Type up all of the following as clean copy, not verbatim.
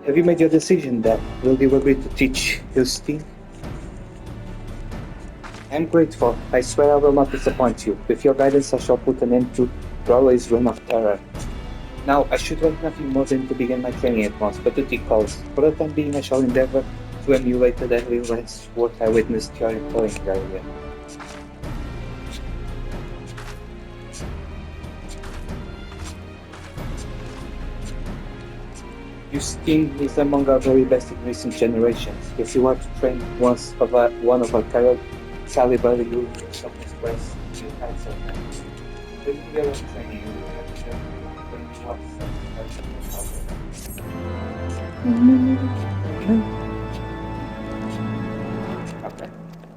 Have you made your decision, then? Will you agree to teach Justine? I'm grateful. I swear I will not disappoint you. With your guidance, I shall put an end to Rowley's reign of terror. Now, I should want nothing more than to begin my training at once, but duty calls. For the time being, I shall endeavor to emulate the deadly last work I witnessed your employing earlier. Justine is among our very best in recent generations. If you are to train one of our caliber, you shall express new kinds of hands. With your training, you will have to bring what Ok.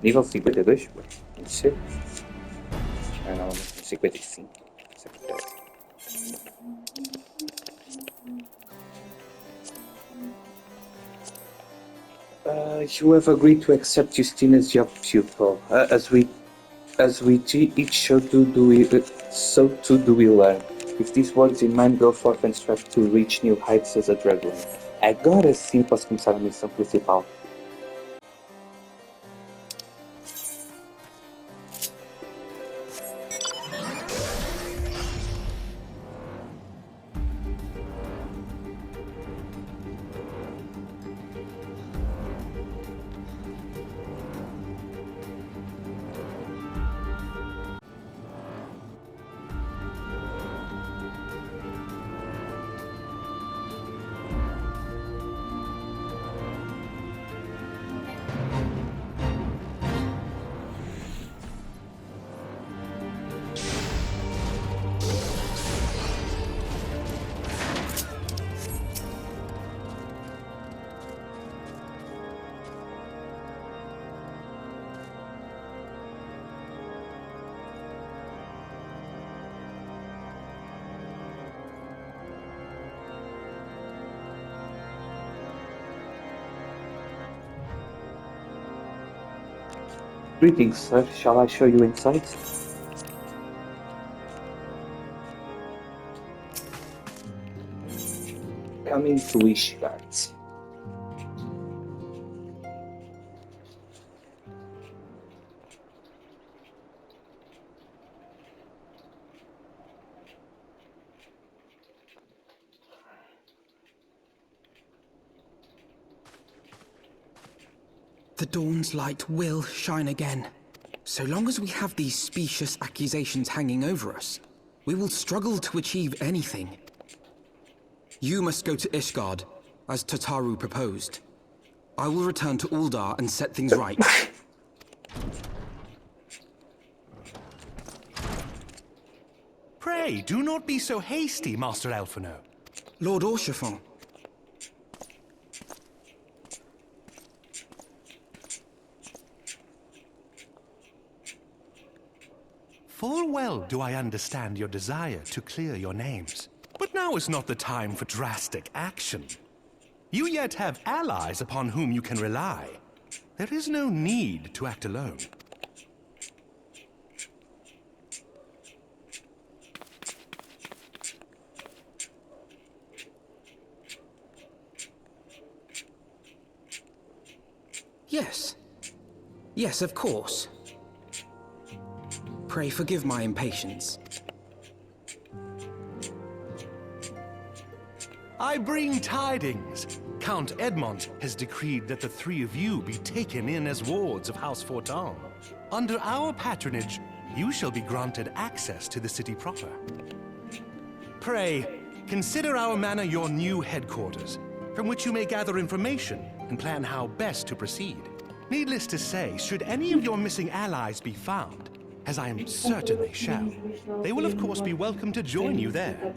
Nível 52, pode ser? Ah, não, 55. Isso acontece. You have agreed to accept Justine as your pupil. As we each so too do we learn. With these words in mind, go forth and strive to reach new heights as a dragon. Agora sim posso começar a missão principal. Greetings, sir. Shall I show you inside? Coming to Ishgard. The dawn's light will shine again. So long as we have these specious accusations hanging over us, we will struggle to achieve anything. You must go to Ishgard, as Tataru proposed. I will return to Uldar and set things right. Pray, do not be so hasty, Master Elfino. Lord Orchefon. Full well do I understand your desire to clear your names. But now is not the time for drastic action. You yet have allies upon whom you can rely. There is no need to act alone. Yes. Yes, of course. Pray forgive my impatience. I bring tidings. Count Edmond has decreed that the three of you be taken in as wards of House Fortin. Under our patronage, you shall be granted access to the city proper. Pray, consider our manor your new headquarters, from which you may gather information and plan how best to proceed. Needless to say, should any of your missing allies be found, as I am certain they shall, they will of course be welcome to join you there.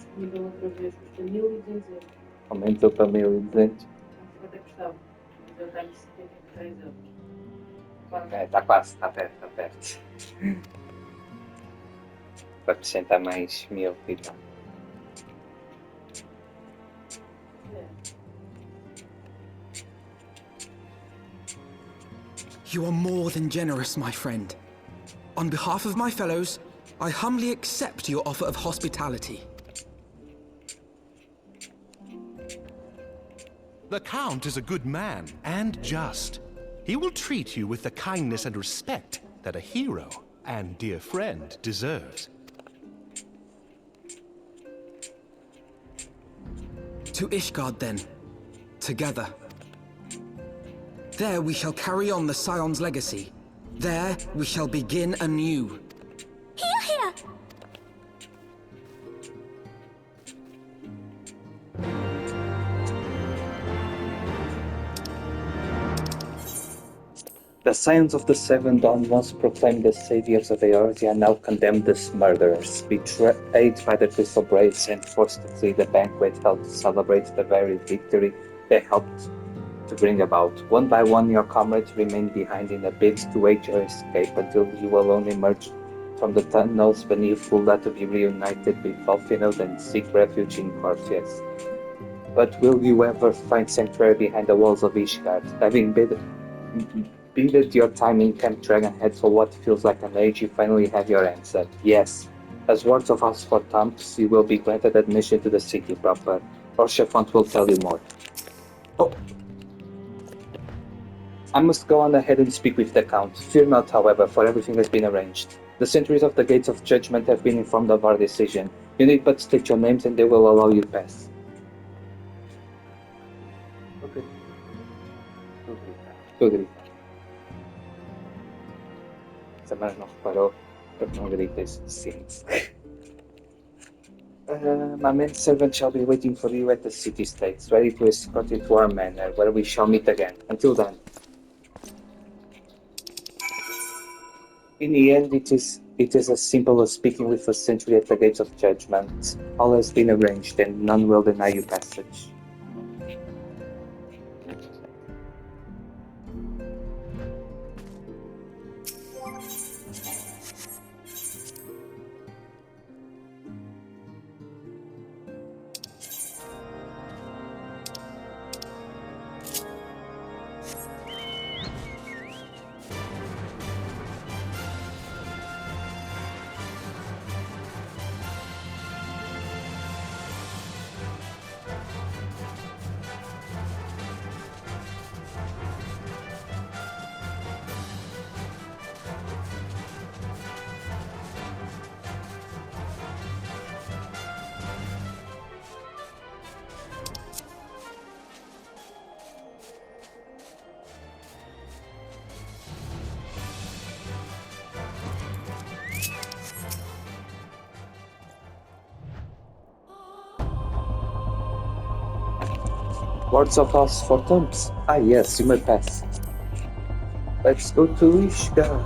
Aumentou para 1200. Tá quase, tá perto. Vai acrescentar mais 1000 e tal. You are more than generous, my friend. On behalf of my fellows, I humbly accept your offer of hospitality. The Count is a good man and just. He will treat you with the kindness and respect that a hero and dear friend deserves. To Ishgard, then. Together. There we shall carry on the Scion's legacy. There we shall begin anew. Here, here! The Scions of the Seven Dawn, once proclaimed as saviors of Eorzea, are now condemned as murderers, betrayed by the Crystal Braves and forced to flee the banquet held to celebrate the very victory they helped to bring about. One by one, your comrades remain behind in a bid to aid your escape until you alone emerge from the tunnels beneath Fulda to be reunited with Valfinod and seek refuge in Cortius. But will you ever find sanctuary behind the walls of Ishgard, having bided your time in Camp Dragonhead for what feels like an age? You finally have your answer. Yes. As wards of House for Thumps, you will be granted admission to the city proper. Orchefont will tell you more. Oh. I must go on ahead and speak with the Count. Fear not, however, for everything has been arranged. The sentries of the Gates of Judgment have been informed of our decision. You need but state your names and they will allow you to pass. Okay. Estou a gritar. Se a Mara não reparou, eu não gritei suficiente. My men servant shall be waiting for you at the city states, ready to escort you to our manor, where we shall meet again. Until then. In the end, it is as simple as speaking with a sentry at the gates of judgment. All has been arranged, and none will deny you passage. Lords of House for Thumps? Ah yes, you may pass. Let's go to Ishgard.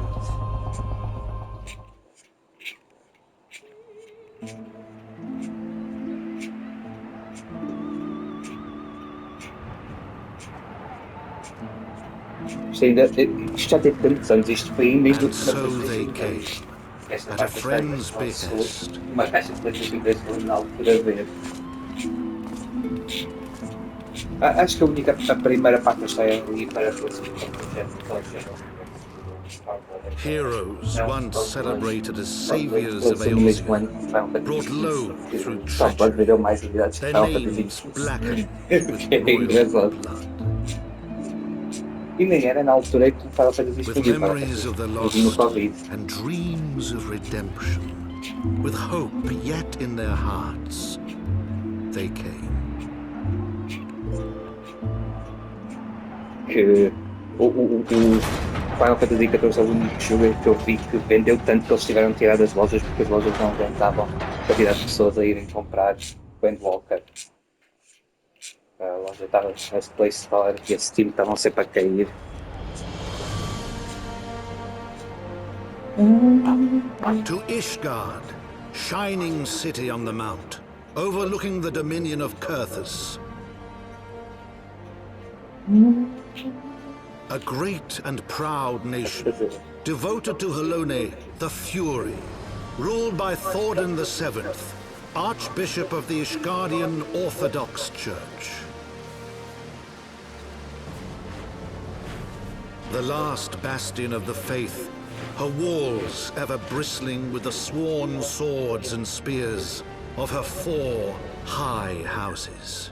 Isto já teve tantos anos, isto foi mesmo And so they came, at a friend's behest. Uma caixa de letras de inglês na altura ver. Acho que a primeira parte está ali para Heroes once celebrated as saviors of Eorzea, brought low through treachery, their names blackened with royal blood. E nem era na altura que estava a fazer isto With tudo. memories of the lost and dreams of redemption, with hope yet in their hearts, they came. Que o Final Fantasy XIV é o único jogo que eu vi que vendeu tanto que eles tiveram de tirar das lojas porque as lojas não aguentavam a tirar as pessoas a irem comprar Windwalker. A loja estava as Play Store e a Steam estavam sempre a cair. To Ishgard, shining city on the mount, overlooking the dominion of Kurthus. A great and proud nation, devoted to Helone, the Fury, ruled by Thordan VII, Archbishop of the Ishgardian Orthodox Church. The last bastion of the faith, her walls ever bristling with the sworn swords and spears of her 4 high houses.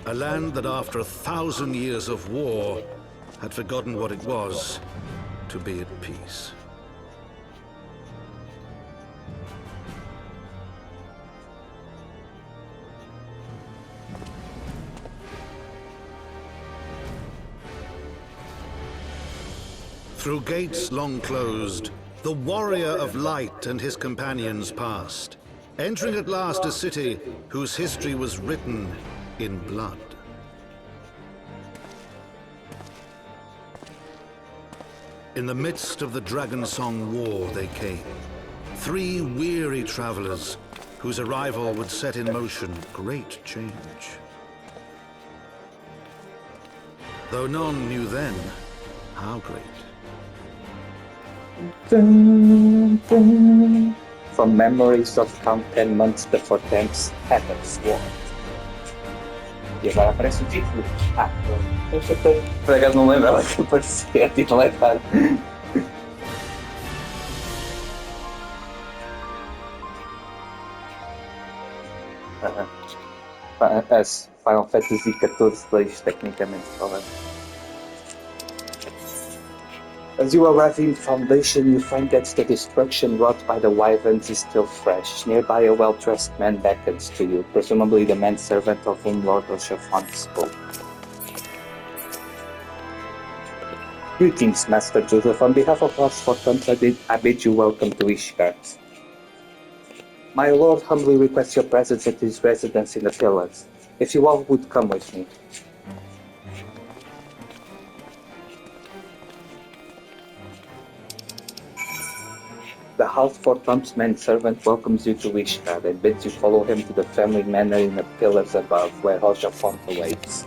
A land that after 1,000 years of war had forgotten what it was to be at peace. Through gates long closed, the warrior of light and his companions passed, entering at last a city whose history was written in blood. In the midst of the Dragon Song War they came, 3 weary travelers whose arrival would set in motion great change. Though none knew then how great. Dun, dun. From memories of Count 10 months before Temp's Heaven Sword. E agora aparece o título. Por acaso não lembrava que aparecia, tipo, lá está. As Final Fantasy XIV 2, tecnicamente falando. As you arrive in Foundation, you find that the destruction wrought by the Wyverns is still fresh. Nearby, a well-dressed man beckons to you, presumably the manservant of whom Lord Oshafont spoke. Greetings, Master Joseph. On behalf of House Fortunes, I bid you welcome to Ishgard. My lord humbly requests your presence at his residence in the Pillars. If you all would come with me. The House Fortunes manservant welcomes you to Ishgard and bids you follow him to the family manor in the Pillars above, where Oshafont awaits.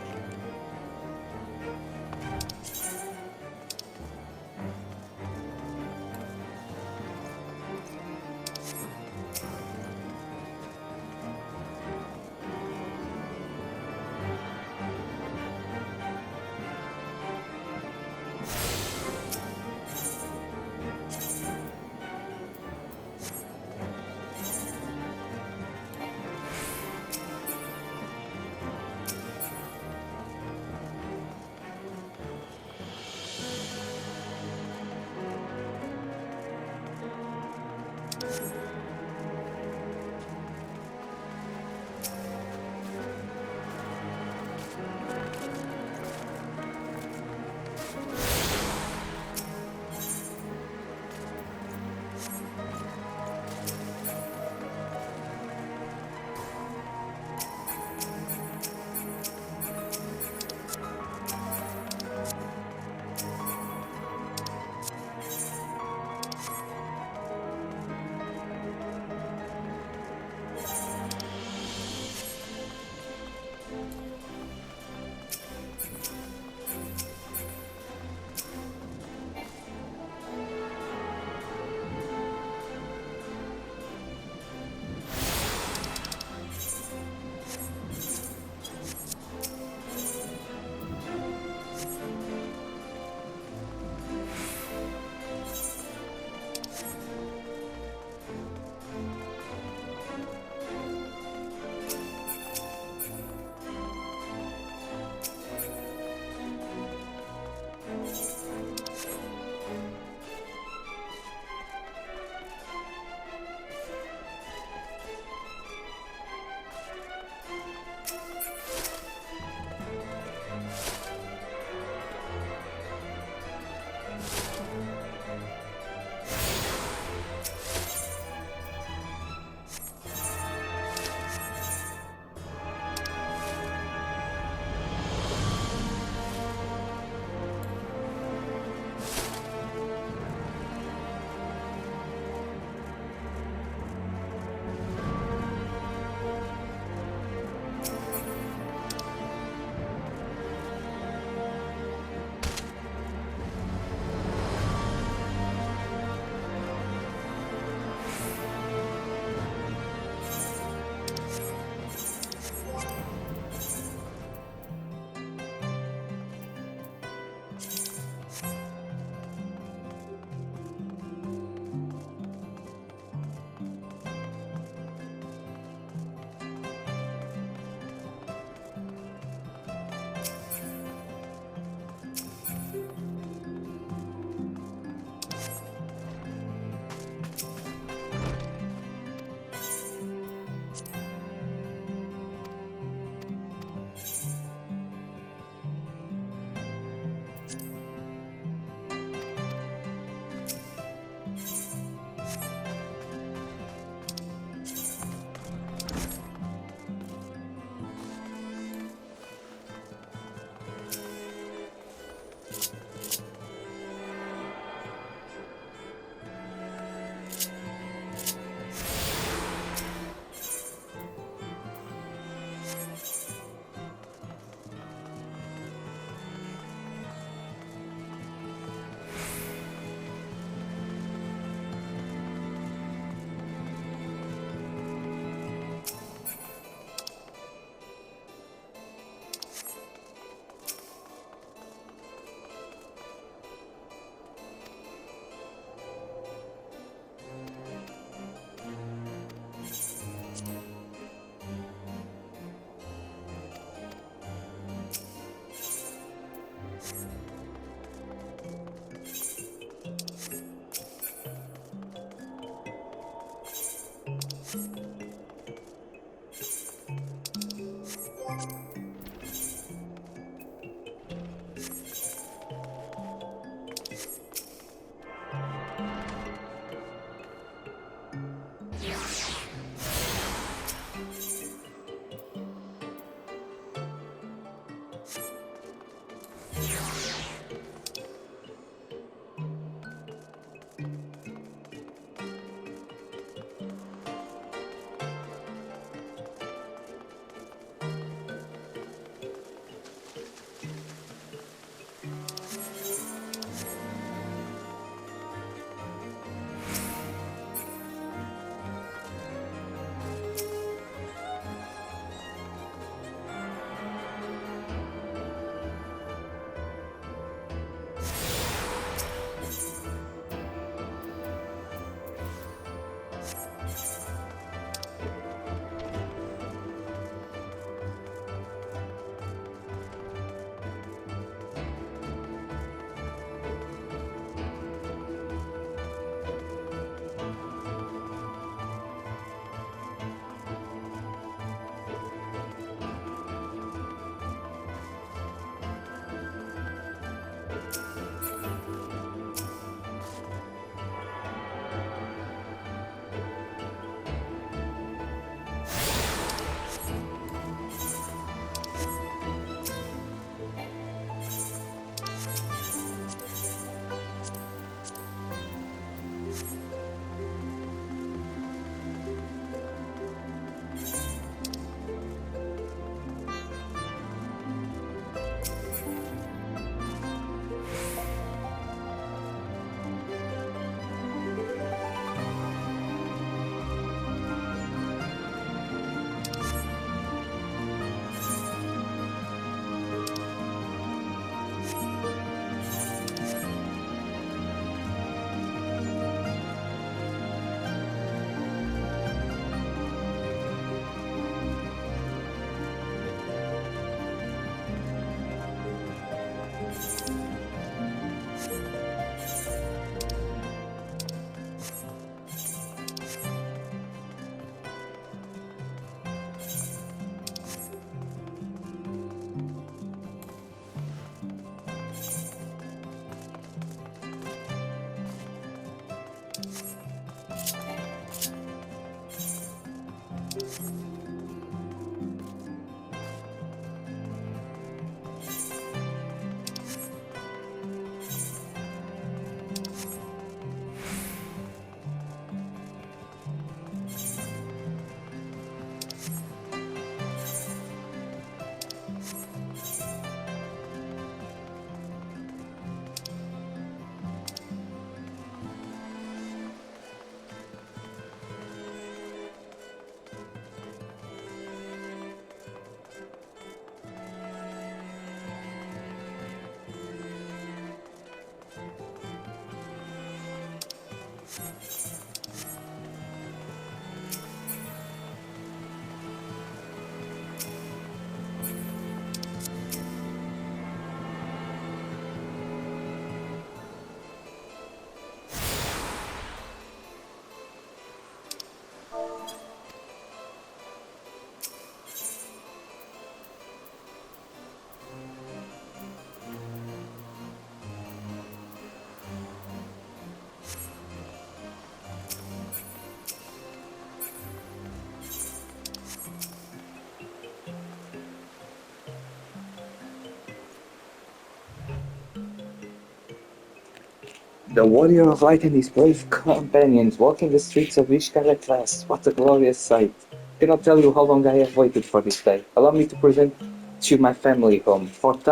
The warrior of light and his brave companions walking the streets of Ishkar at last. What a glorious sight. Cannot tell you how long I have waited for this day. Allow me to present to you my family home, Fort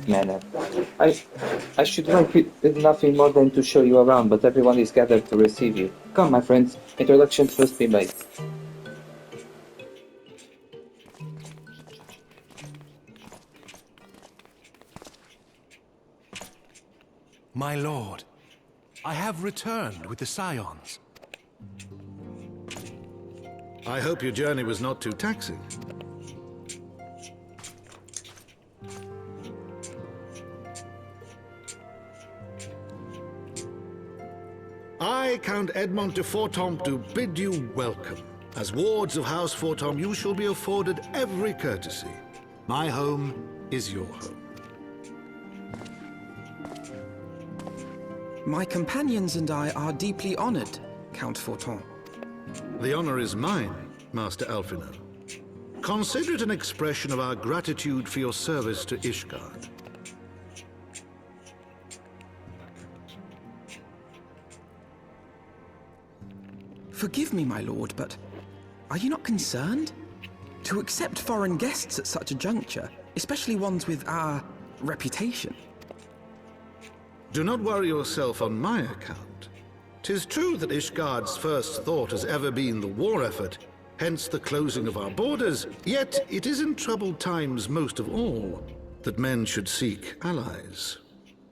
Manor. I should like nothing more than to show you around, but everyone is gathered to receive you. Come, my friends, introductions must be made. My lord, I have returned with the Scions. I hope your journey was not too taxing. I, Count Edmond de Fortemps, do bid you welcome. As wards of House Fortemps, you shall be afforded every courtesy. My home is your home. My companions and I are deeply honored, Count Fortemps. The honor is mine, Master Alfino. Consider it an expression of our gratitude for your service to Ishgard. Forgive me, my lord, but are you not concerned? To accept foreign guests at such a juncture, especially ones with our reputation. Do not worry yourself on my account. 'Tis true that Ishgard's first thought has ever been the war effort, hence the closing of our borders, yet it is in troubled times most of all that men should seek allies.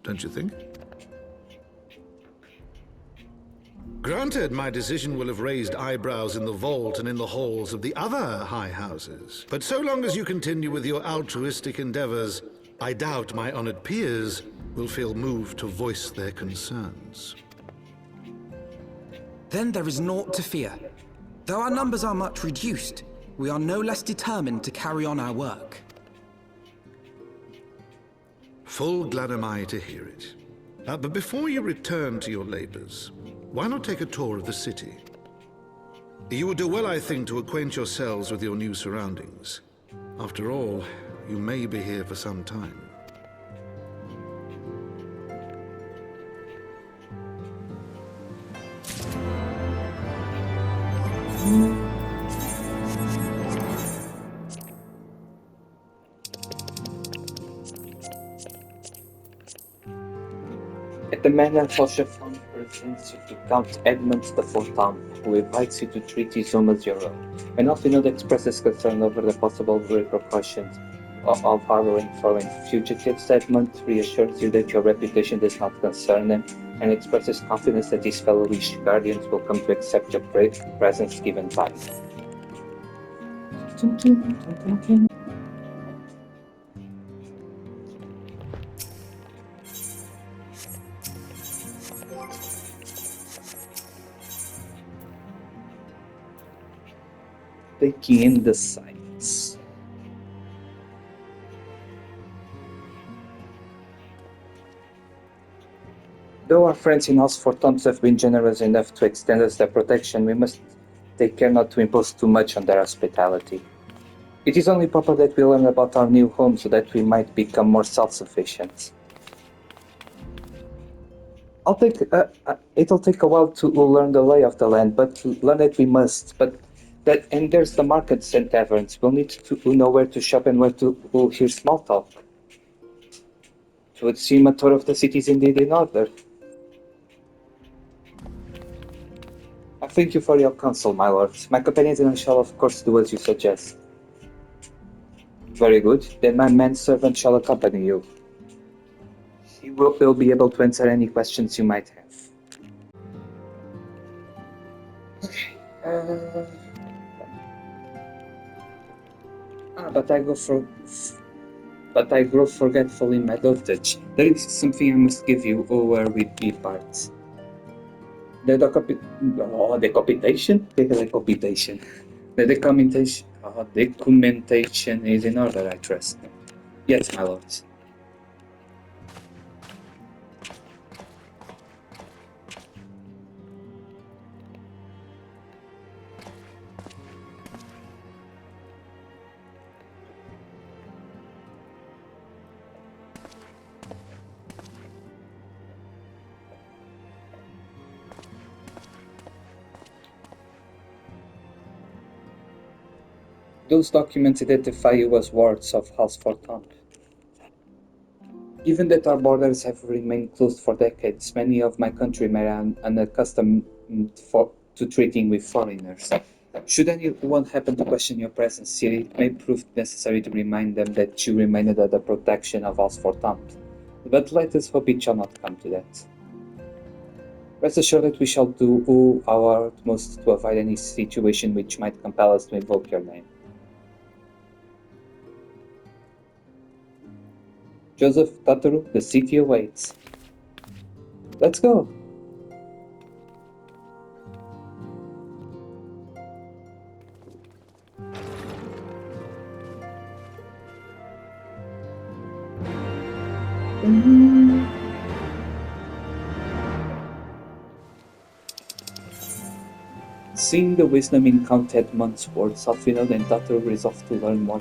Don't you think? Granted, my decision will have raised eyebrows in the vault and in the halls of the other high houses. But so long as you continue with your altruistic endeavors, I doubt my honored peers will feel moved to voice their concerns. Then there is naught to fear. Though our numbers are much reduced, we are no less determined to carry on our work. Full glad am I to hear it. But before you return to your labors, why not take a tour of the city? You would do well, I think, to acquaint yourselves with your new surroundings. After all, you may be here for some time. At the manor, Hoshefon presents you to Count Edmund de Fortemps, who invites you to treat his home as your own. And Alfinod expresses concern over the possible repercussions of harboring foreign fugitives. Edmund reassures you that your reputation does not concern him, and expresses confidence that his fellow Wish Guardians will come to accept your presence given time. Taking in the sights. Though our friends in House Fortemps have been generous enough to extend us their protection, we must take care not to impose too much on their hospitality. It is only proper that we learn about our new home so that we might become more self-sufficient. It'll take a while to learn the lay of the land, but learn it we must. And there's the markets and taverns. We'll need to know where to shop and where to hear small talk. It would seem a tour of the city is indeed in order. I thank you for your counsel, my lords. My companions and I shall of course do as you suggest. Very good. Then my manservant shall accompany you. He'll be able to answer any questions you might have. Okay. But I grow forgetful in my dotage. There is something I must give you over with the parts. The documentation? The documentation. The documentation is in order, I trust. Yes, my lords. Those documents identify you as wards of House Forton. Given that our borders have remained closed for decades, many of my countrymen are unaccustomed to treating with foreigners. Should anyone happen to question your presence here, it may prove necessary to remind them that you remain under the protection of House Forton. But let us hope it shall not come to that. Rest assured that we shall do our utmost to avoid any situation which might compel us to invoke your name. Joseph Tataru, the city awaits. Let's go! Seeing the wisdom in Count Edmund's words, Alfinod and Tataru resolved to learn more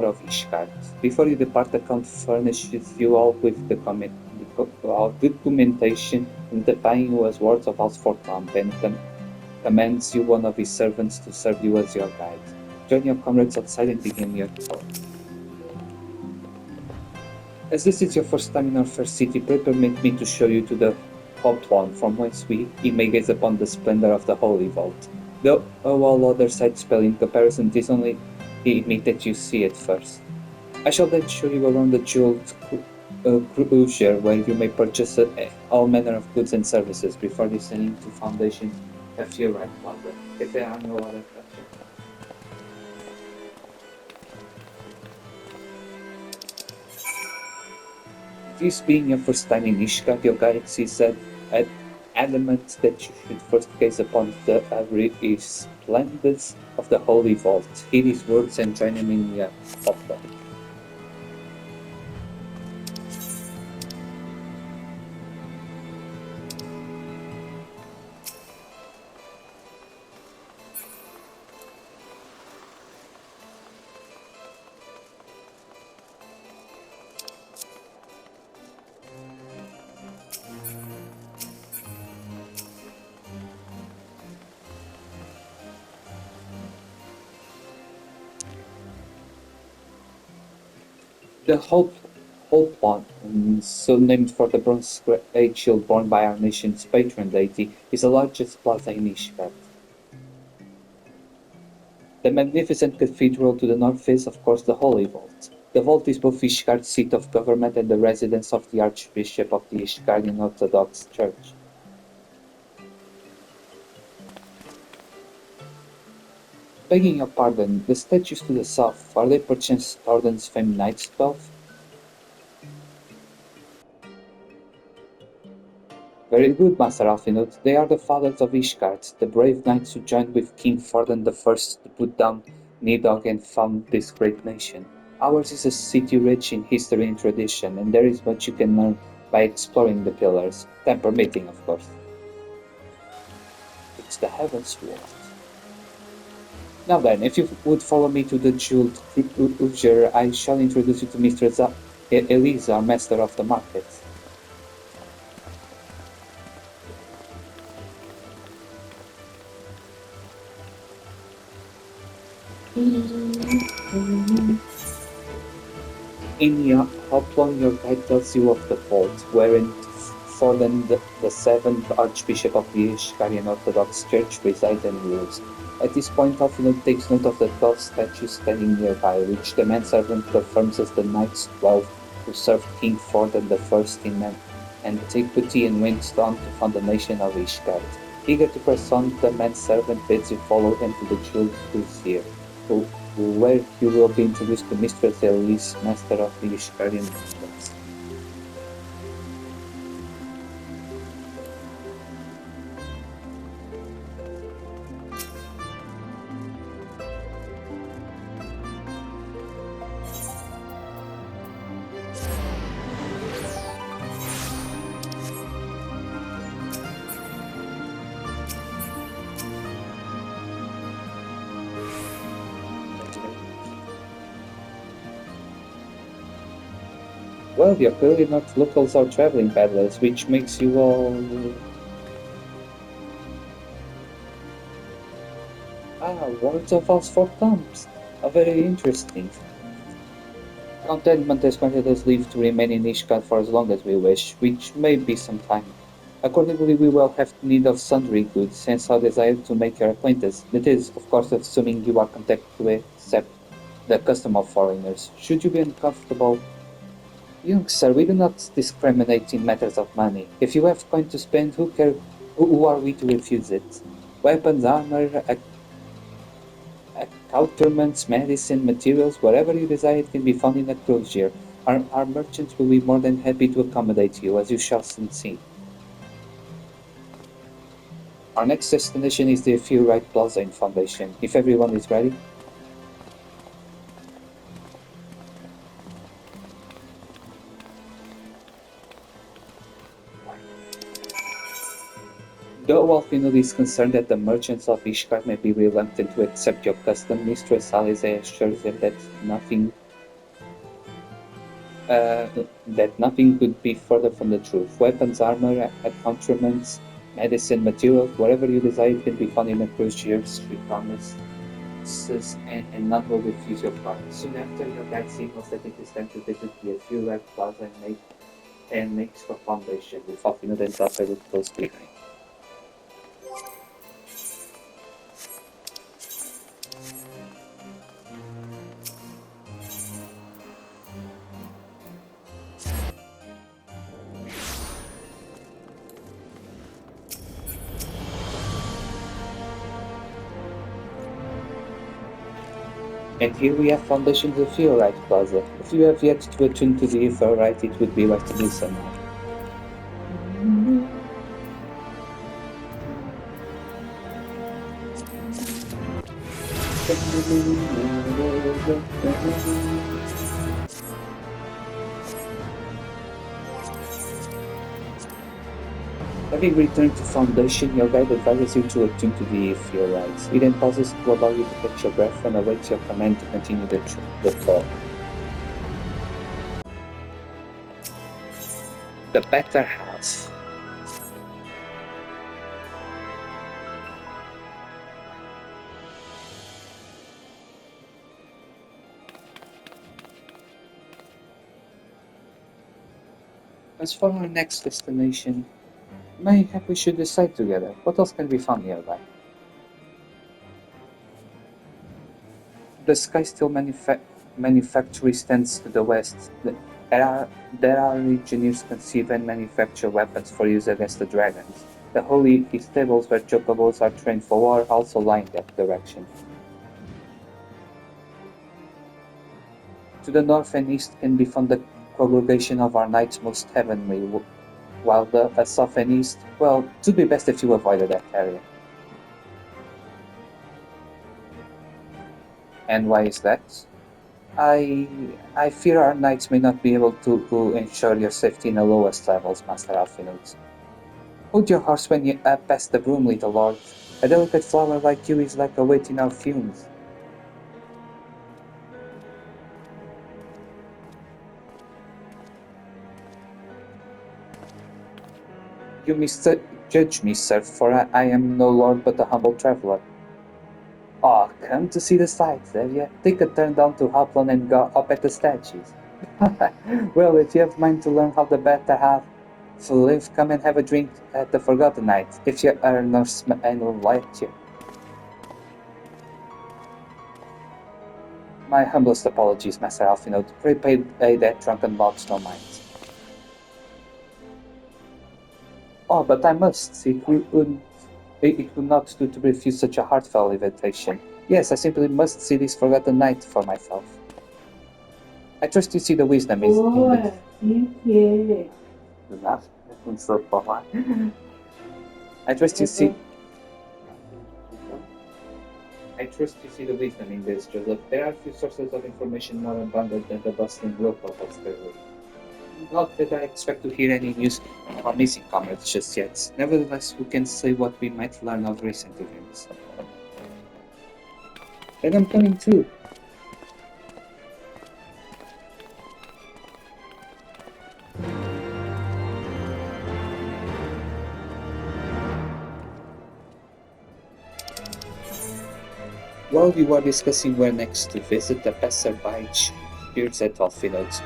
of Ishgard. Before you depart, the Count furnishes you all with the documentation identifying you as wards of House Forton and commands you one of his servants to serve you as your guide. Join your comrades outside and begin your tour. As this is your first time in our fair city, pray permit me to show you to the hot one, from whence you may gaze upon the splendor of the Holy Vault. Though all other sights pale in comparison, it is only me that you see at first. I shall then show you around the jeweled cruiser, where you may purchase all manner of goods and services before descending to foundation of your right wonder. If there are no other questions. This being your first time in Ishgard, your guide is adamant that you should first gaze upon the splendors of the Holy Vault. Hear his words and join him in the opera. The Hope One, so named for the Bronze Age shield borne by our nation's patron deity, is the largest plaza in Ishgard. The magnificent cathedral to the north is, of course, the Holy Vault. The vault is both Ishgard's seat of government and the residence of the Archbishop of the Ishgardian Orthodox Church. Begging your pardon, the statues to the south, are they perchance Torden's famed Knights 12? Very good, Master Alfinod. They are the fathers of Ishgard, the brave knights who joined with King Forden I to put down Nidhogg and found this great nation. Ours is a city rich in history and tradition, and there is much you can learn by exploring the pillars, time permitting, of course. It's the Heaven's Ward. Now then, if you would follow me to the jeweled cruiser, I shall introduce you to Mistress Elisa, master of the market. In your Hoplon, your guide tells you of the vault, wherein fallen the seventh Archbishop of the Ishkarian Orthodox Church resides and rules. At this point, Alphinaud takes note of the 12 statues standing nearby, which the manservant confirms as the Knights 12 who served King Forden the First in antiquity and went on to found the nation of Ishgard. Eager to press on, the manservant bids you follow him to the jeweled crucier, where you will be introduced to Mistress Elise, master of the Ishkarian Mountains. Well, you're clearly not locals or traveling peddlers, which makes you all... Words of House for Thumbs. Very interesting. Count Edmund has granted us leave to remain in Ishgard for as long as we wish, which may be some time. Accordingly, we will have need of sundry goods, hence our desire to make your acquaintance. That is, of course, assuming you are content to accept the custom of foreigners. Should you be uncomfortable, young sir, we do not discriminate in matters of money. If you have coin to spend, who are we to refuse it? Weapons, armor, accoutrements, medicine, materials, whatever you desire can be found in the cruiser. Our merchants will be more than happy to accommodate you, as you shall soon see. Our next destination is the Furite Plaza in Foundation. If everyone is ready. Though Alfinod is concerned that the merchants of Ishgard may be reluctant to accept your custom, Mistress Alice assures him that nothing could be further from the truth. Weapons, armor, accoutrements, medicine, materials, whatever you desire can be found in the cruisers, she promises, and none will refuse your product. Soon after, your guide signals that it is time to visit the Furite Plaza and makes for Foundation, with Alfinod and Zaphir close behind. And here we have Foundation's Furite Plaza. If you have yet to attune to the Furite, it would be wise to do so now. Having returned to Foundation, your guide advises you to attune to the Furites. He then pauses to allow you to catch your breath and awaits your command to continue the tour. The Better House. As for our next destination, mayhap we should decide together. What else can be found nearby? The Sky Steel manufactory stands to the west. There are engineers conceive and manufacture weapons for use against the dragons. The holy stables where chocobos are trained for war also lie in that direction. To the north and east can be found the congregation of our knights most heavenly, while the south and east, well, it would be best if you avoided that area. And why is that? I fear our knights may not be able to ensure your safety in the lowest levels, Master Alphinaud. Hold your horse when you pass the broom, little lord. A delicate flower like you is like a weight in our fumes. You misjudge me, sir, for I am no lord but a humble traveller. Oh, come to see the sights, have you? Take a turn down to Hopland and go up at the statues. Well, if you have mind to learn how the better half to live, come and have a drink at the Forgotten Night, if you are Norseman and will like you. My humblest apologies, Master Alfino. Pray pay that drunken lout's no mind. Oh, but I must. It would not do to refuse such a heartfelt invitation. Yes, I simply must see this forgotten night for myself. I trust you see the wisdom is in the... so far. I trust you see... I trust you see the wisdom in this, Joseph. There are few sources of information more abundant than the bustling local hospital. Not that I expect to hear any news of missing comrades just yet. Nevertheless, who can say what we might learn of recent events? And I'm coming too. While we were discussing where next to visit, the passerby appears at Alfino's,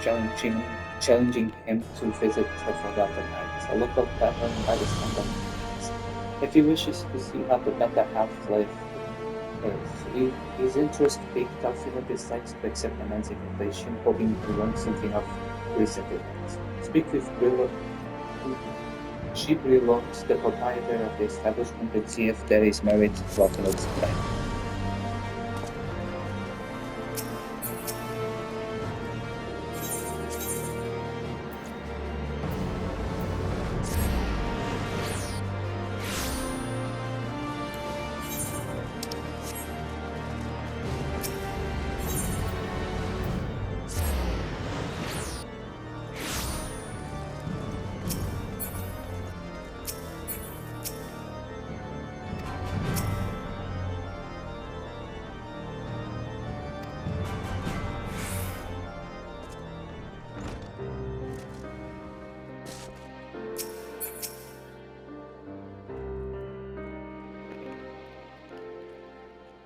challenging him to visit the Forgotten Night, a local tavern by the Scandal. If he wishes to see how the better half live, his interest piqued, Alfino decides to accept the man's invitation, hoping to learn something of recent events. Speak with Brillo. She belongs the proprietor of the establishment and see if there is merit to Alfino's plan.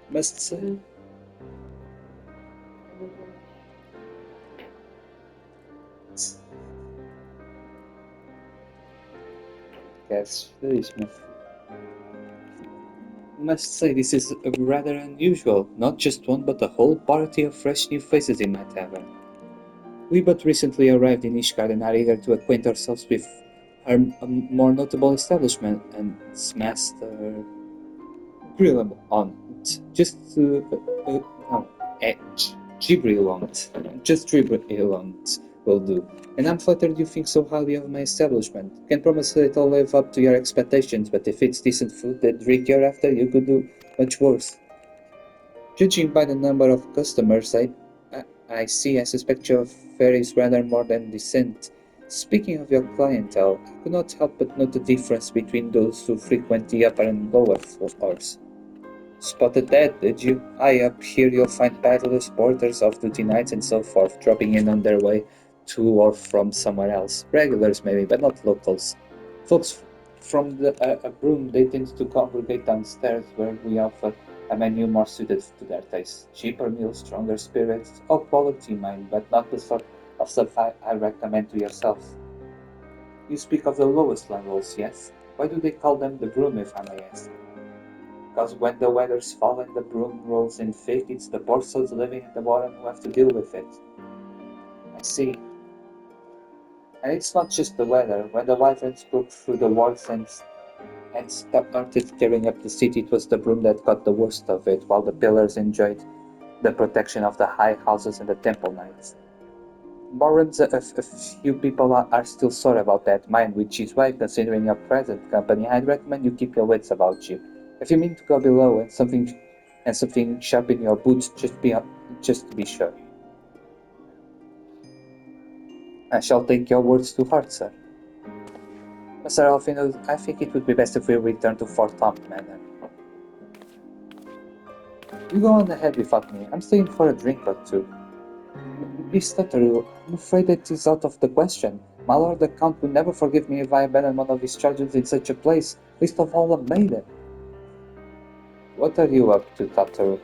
Must say. Yes, must say this is rather unusual. Not just one, but a whole party of fresh new faces in my tavern. We but recently arrived in Ishgard and are eager to acquaint ourselves with her more notable establishment and its master. Grill on. Just no, Gibrillont. Just Gibrillont will do. And I'm flattered you think so highly of my establishment. Can promise that it'll live up to your expectations, but if it's decent food and drink you're after, you could do much worse. Judging by the number of customers I see, I suspect your fare is rather more than decent. Speaking of your clientele, I could not help but note the difference between those who frequent the upper and lower floors. Spotted that, did you? High up here you'll find paddlers, porters, off-duty knights and so forth, dropping in on their way to or from somewhere else. Regulars maybe, but not locals. Folks from a broom, they tend to congregate downstairs where we offer a menu more suited to their taste. Cheaper meals, stronger spirits, all quality mind, but not the sort of stuff I recommend to yourself. You speak of the lowest levels, yes? Why do they call them the broom, if I may ask? Because when the weather's fallen, the broom rolls in thick, it's the poor souls living at the bottom who have to deal with it. I see. And it's not just the weather. When the wyverns broke through the walls and started tearing up the city, it was the broom that got the worst of it, while the pillars enjoyed the protection of the high houses and the temple knights. Morons, a few people are still sore about that, mind, which is why, considering your present company, I'd recommend you keep your wits about you. If you mean to go below and something sharp in your boots, just to be sure. I shall take your words to heart, sir. Mr. Alfino, I think it would be best if we return to Fort Tom Manor. You go on ahead without me. I'm staying for a drink or two. Miss Tutteru, I'm afraid it is out of the question. My lord the Count would never forgive me if I abandoned one of his charges in such a place, least of all a maiden. What are you up to, Tataru?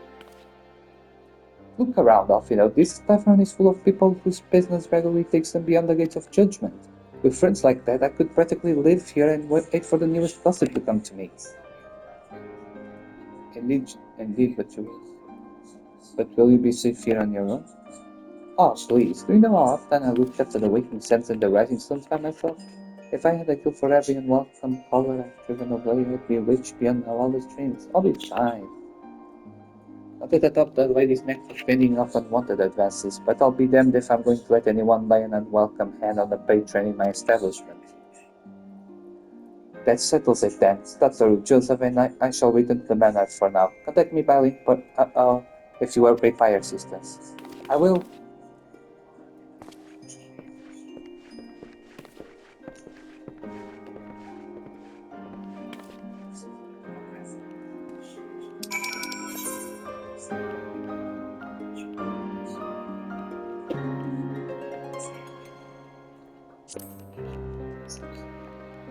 Look around, Alfino. This tavern is full of people whose business regularly takes them beyond the gates of judgment. With friends like that, I could practically live here and wait for the newest gossip to come to me. Indeed, but will you be safe here on your own? Oh, please, do you know how often I look at the waking sands and the rising suns by myself? If I had a gift for every unwelcome color I've driven away, I'd be rich beyond my wildest dreams. I'll be fine. Not at the top the lady's neck for fending off unwanted advances, but I'll be damned if I'm going to let anyone lay an unwelcome hand on the patron in my establishment. That settles it then. That's all, Joseph, and I shall return to the manor for now. Contact me by link, but if you require assistance. I will.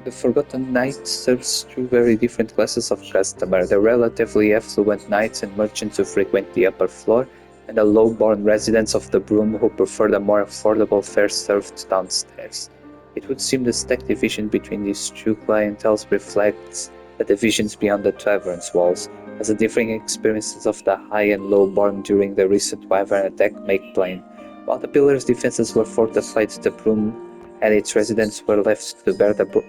The Forgotten Knight serves two very different classes of customer, the relatively affluent knights and merchants who frequent the upper floor, and the low-born residents of the Broom who prefer the more affordable fare served downstairs. It would seem the stacked division between these two clienteles reflects the divisions beyond the tavern's walls, as the differing experiences of the high and low-born during the recent wyvern attack make plain. While the pillar's defenses were fortified, the Broom and its residents were left to bear the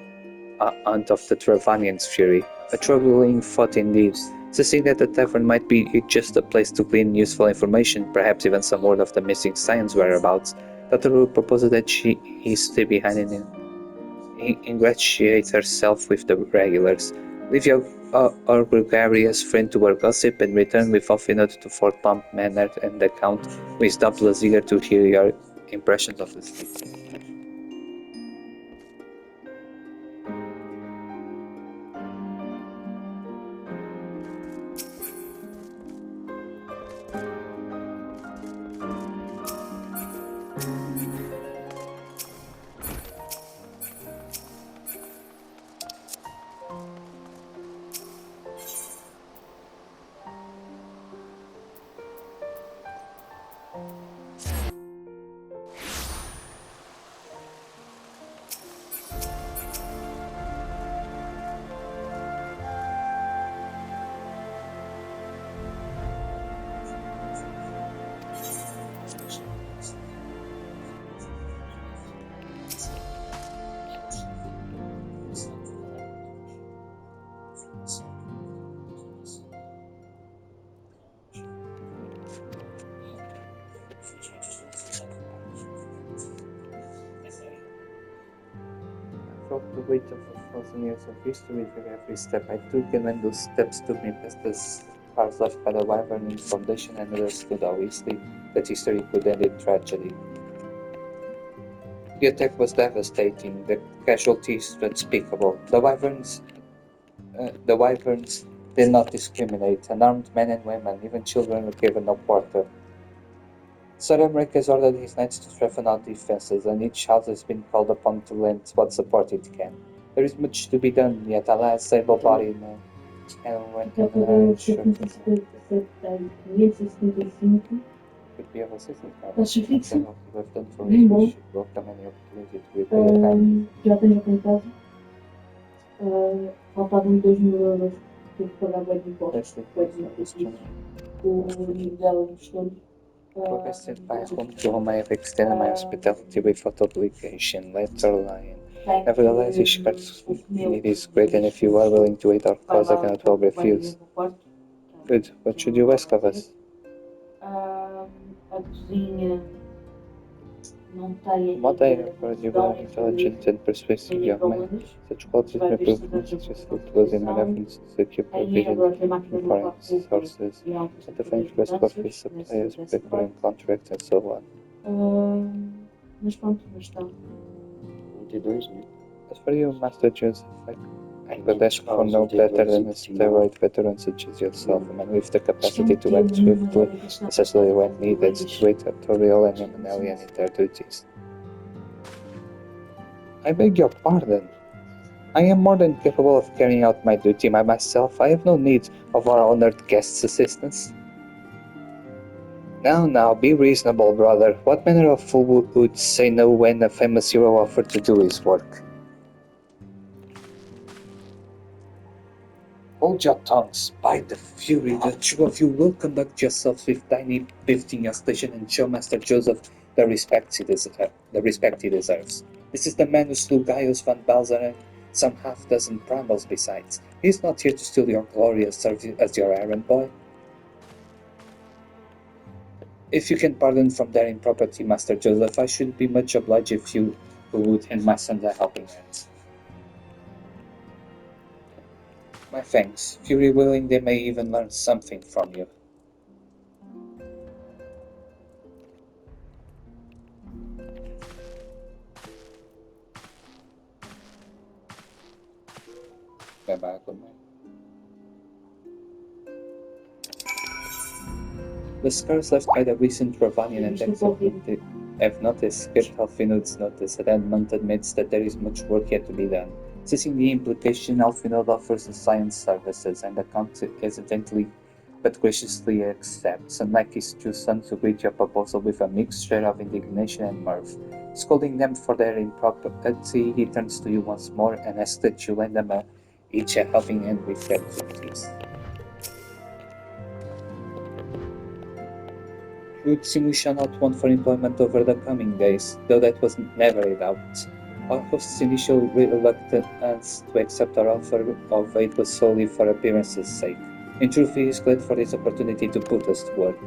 aunt of the Travanian's fury. A troubling thought indeed. Suggesting that the tavern might be just a place to glean useful information, perhaps even some word of the missing science whereabouts, Tataru proposed that he stay behind and ingratiate herself with the regulars. Leave our gregarious friend to her gossip and return with Alfinot to Fort Pump Manor and the Count, who is doubtless eager to hear your impressions of the city. Felt the weight of 1,000 years of history for every step I took, and when those steps took me past the scars left by the wyvern in foundation, I understood how easily that history could end in tragedy. The attack was devastating, the casualties unspeakable. The wyverns did not discriminate. Unarmed men and women, even children, were given no quarter. Sir Emmerich has ordered his knights to strengthen our defenses, and each house has been called upon to lend what support it can. There is much to be done, yet alas, able-bodied men and when could be of assistance. Taxa fixa? You have done for me, we should welcome any opportunity to repay your kindness. Já tenho aqui em casa. Faltavam 2.000 que tive que pagar bem de impostos. O nível dela dos fundos. Requested by home to whom I have extended my hospitality without obligation, letter line. Nevertheless, his need is great, and if you are willing to aid our cause, I cannot well refuse. Good. What should you ask of us? A cozinha não tem. What I have heard, you are intelligent and persuasive young man. Such qualities may prove most useful to us in our efforts to secure provision from foreign sources, and to find best coffee suppliers, preparing contracts, and so on. Mas pronto, mas está. 22, né? As for you, Master Joseph, I could ask for no better than a steroid veteran such as yourself, a man with the capacity to act swiftly, especially when needed, to aid Toriel and Emanuelian in their duties. I beg your pardon. I am more than capable of carrying out my duty by myself. I have no need of our honored guest's assistance. Now, be reasonable, brother. What manner of fool would say no when a famous hero offered to do his work? Hold your tongues. By the fury, the two of you will conduct yourselves with tiny bift in your station and show Master Joseph the respect he deserves. This is the man who slew Gaius van Balzar and some half-dozen brambles besides. He is not here to steal your glory or serve you as your errand boy. If you can pardon from their impropriety, Master Joseph, I should be much obliged if you would hand my sons a helping hand. My thanks. Fury willing, they may even learn something from you. Bye-bye, good night. The scars left by the recent Ravanian attacks have not escaped Alfinud's notice, and Edmund admits that there is much work yet to be done. Seizing the implication, Alfinud offers the science services, and the Count hesitantly but graciously accepts, unlike his two sons who greet your proposal with a mixture of indignation and mirth. Scolding them for their impropriety, he turns to you once more and asks that you lend them each a helping hand with their duties. It would seem we shall not want for employment over the coming days, though that was never a doubt. Our host's initial reluctance to accept our offer of aid was solely for appearance's sake. In truth, he is glad for this opportunity to put us to work.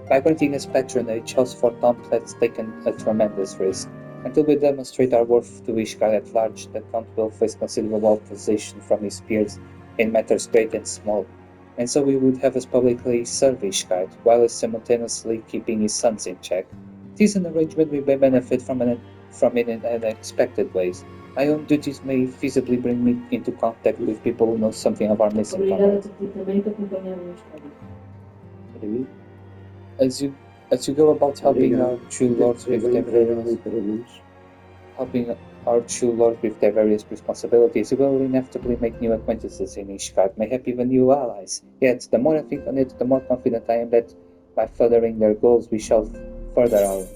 By granting us patronage, House Fortemps has taken a tremendous risk. Until we demonstrate our worth to Ishkar at large, the Count will face considerable opposition from his peers in matters great and small. And so we would have us publicly serve Ishkard, while simultaneously keeping his sons in check. It is an arrangement we may benefit from in unexpected ways. My own duties may feasibly bring me into contact with people who know something of our missing Obrigada comrade. por ti também te acompanhar na história. Para mim, As you go about helping obrigado. our true lords with their various responsibilities, you will inevitably make new acquaintances in Ishkard, mayhap even new allies. Yet, the more I think on it, the more confident I am that by furthering their goals, we shall further our own.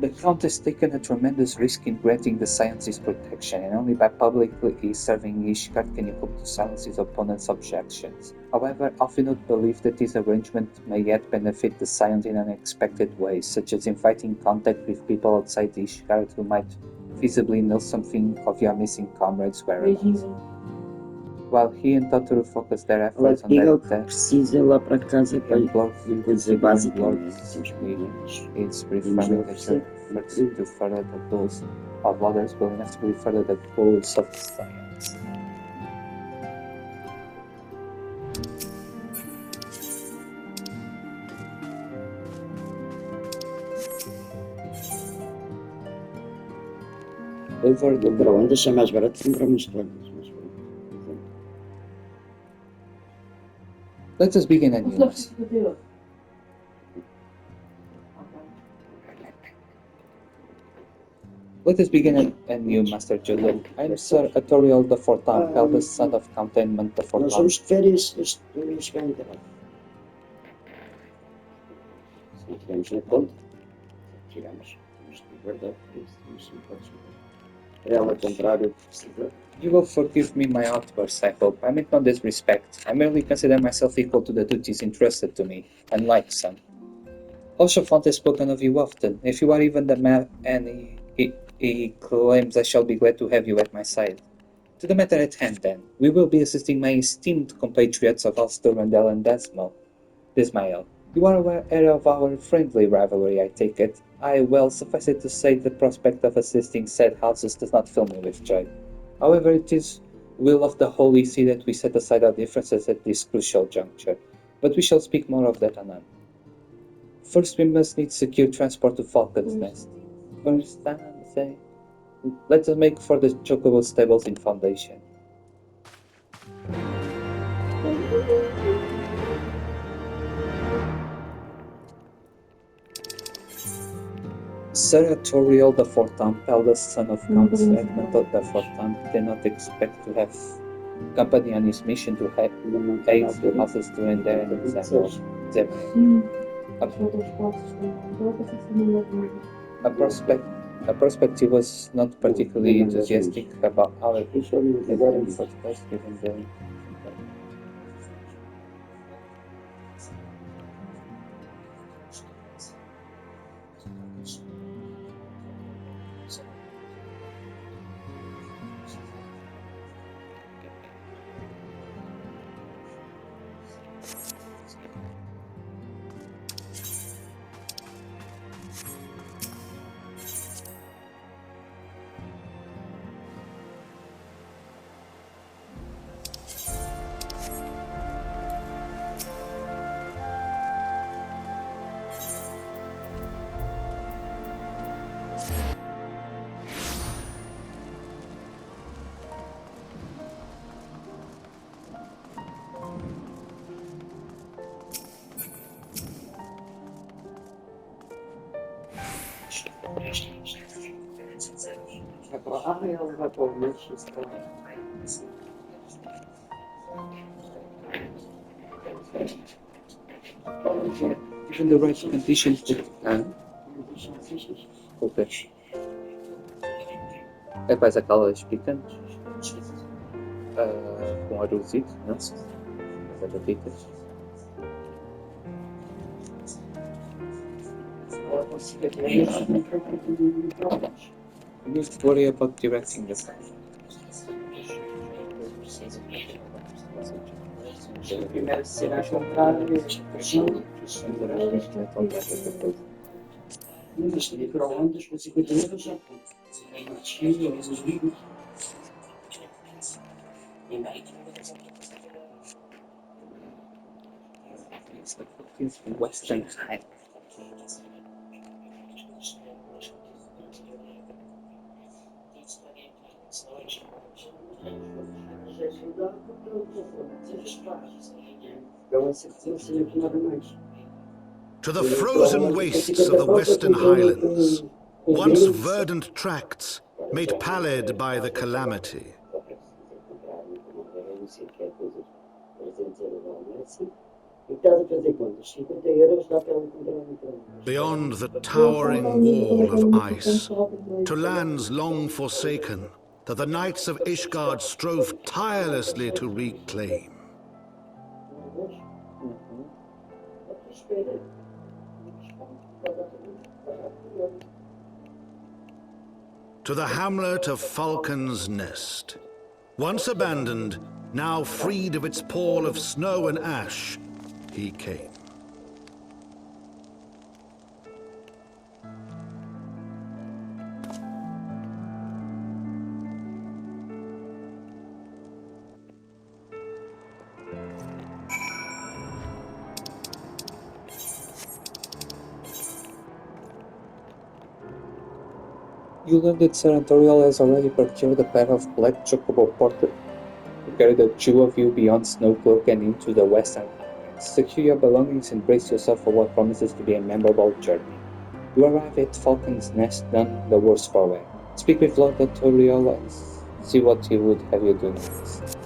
The Count has taken a tremendous risk in granting the sciences protection, and only by publicly serving Ishkard can you hope to silence his opponent's objections. However, Alfinud believes that this arrangement may yet benefit the Science in unexpected ways, such as inviting contact with people outside Ishkard who might feasibly know something of your missing comrades' whereabouts. While he and Totoro focus their Ela efforts on diga o that que precisa lá para casa para Lord, coisa básica. Lord, Temos it's Vamos reaffirming lá that oferecer. your efforts to further the goals of others will inevitably further the goals of science. Over the Para onde achar mais barato comprar umas toalhas. Mas pronto. Let us begin anew. Let us begin anew, Master Joseph. I am Sir Artorial de Fortan, eldest son of Count Edmund de Nós Fortan. vamos de férias este domingo chegar em casa. Se não tivermos na conta, tiramos. Temos de guardar por isso. Mas não pode chegar. Para ela comprar, eu preciso. You will forgive me my outburst, I hope. I meant no disrespect. I merely consider myself equal to the duties entrusted to me, unlike some. Hochefort has spoken of you often. If you are even the man, and he claims I shall be glad to have you at my side. To the matter at hand, then. We will be assisting my esteemed compatriots of Ulster, Rundell, and Dismael. You are aware of our friendly rivalry, I take it. Well, suffice it to say, the prospect of assisting said houses does not fill me with joy. However, it is will of the Holy See that we set aside our differences at this crucial juncture. But we shall speak more of that anon. First, we must need secure transport to Falcon's Nest. First, let us make for the chocobo stables in Foundation. Sir Toriel the Fortan, eldest son of Count Edmund the Fortan, cannot expect to have company on his mission to aid the houses during their example. A prospect he was not particularly enthusiastic about, however, for the first given the given the right conditions ok. É para essa cala picante com arrozito, não? Batatas. You need to worry about directing the fire. It's like Western time. To the frozen wastes of the Western Highlands, once verdant tracts made pallid by the calamity. Beyond the towering wall of ice, to lands long forsaken, that the knights of Ishgard strove tirelessly to reclaim. To the hamlet of Falcon's Nest, once abandoned, now freed of its pall of snow and ash, he came. You learn that Senatorial has already procured a pair of black chocobo porters to carry the two of you beyond Snowcloak and into the Western Highlands. Secure your belongings and brace yourself for what promises to be a memorable journey. You arrive at Falcon's Nest, none the worse for wear. Speak with Lord Toriel and see what he would have you do next.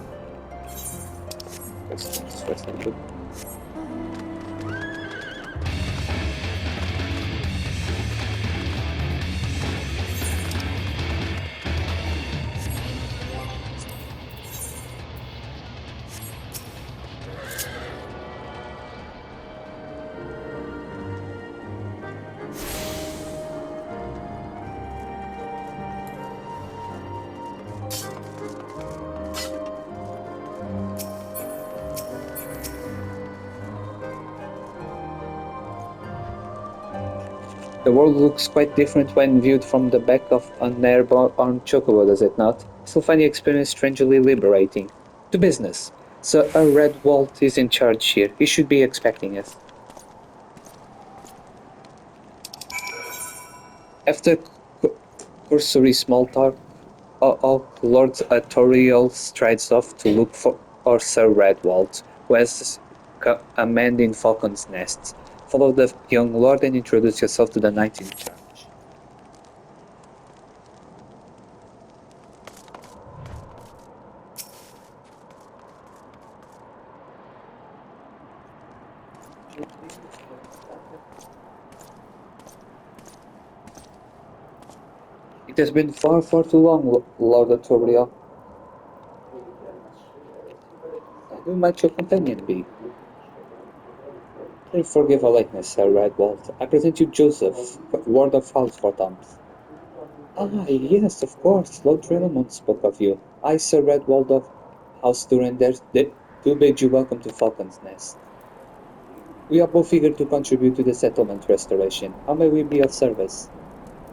The world looks quite different when viewed from the back of an airborne chocobo, does it not? I still find the experience strangely liberating. To business. Sir Redwald is in charge here. He should be expecting us. After cursory small talk, Lord Toriel strides off to look for Sir Redwald, was a man in Falcon's Nest. Follow the young lord and introduce yourself to the knight in charge. It has been far, far too long, Lord Artoriel. Who might your companion be? Please forgive our lateness, Sir Redwald. I present you Joseph, Ward of Halfordamp. Ah, yes, of course. Lord Relamont spoke of you. I, Sir Redwald of House Durender, do bid you welcome to Falcon's Nest. We are both eager to contribute to the settlement restoration. How may we be of service?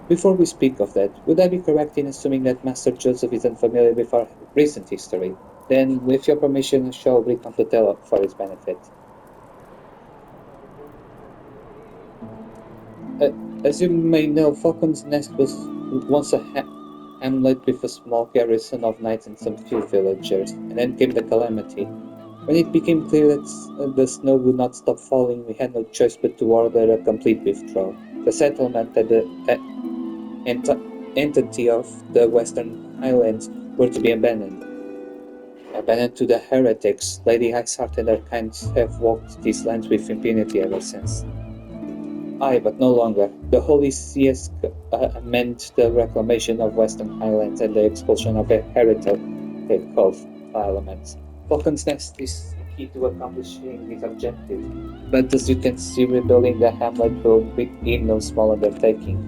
Before we speak of that, would I be correct in assuming that Master Joseph is unfamiliar with our recent history? Then, with your permission, I shall recount the tale for his benefit. As you may know, Falcon's Nest was once a hamlet with a small garrison of knights and some few villagers, and then came the calamity. When it became clear that the snow would not stop falling, we had no choice but to order a complete withdrawal. The settlement and the entity of the Western Highlands were to be abandoned. Abandoned to the heretics, Lady Iceheart and her kind have walked these lands with impunity ever since. Aye, but no longer. The Holy See has meant the reclamation of Western Highlands and the expulsion of heretic elements. Falcon's Nest is key to accomplishing this objective, but as you can see, rebuilding the hamlet will be no small undertaking.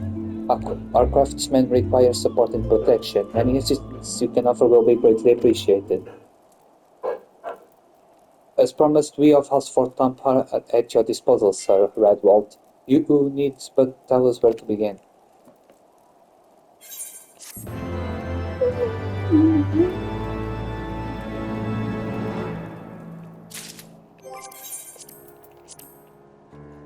Our craftsmen require support and protection. Any assistance you can offer will be greatly appreciated. As promised, we of House Fortamp are at your disposal, Sir Redwald. You need but tell us where to begin.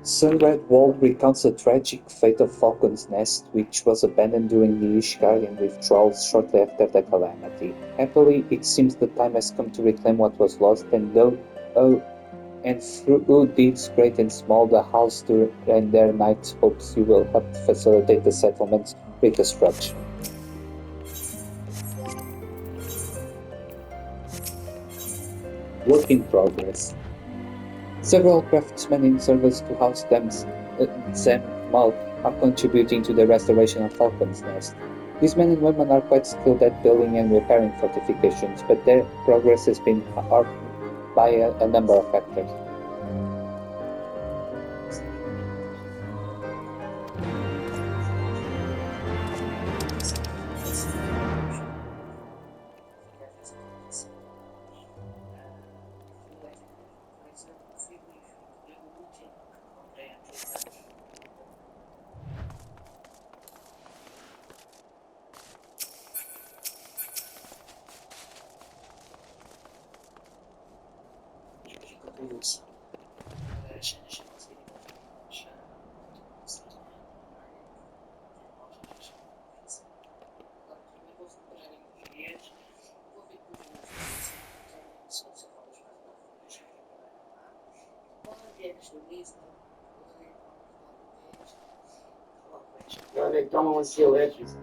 Sir Redwald recounts the tragic fate of Falcon's Nest, which was abandoned during the Ishgarian withdrawals shortly after the calamity. Happily, it seems the time has come to reclaim what was lost, and through deeds great and small, the house and their knights hopes you will help facilitate the settlement's reconstruction. Work in progress. Several craftsmen in service to House Zemmal are contributing to the restoration of Falcon's Nest. These men and women are quite skilled at building and repairing fortifications, but their progress has been marked by a number of factors. Toma uma elétrica.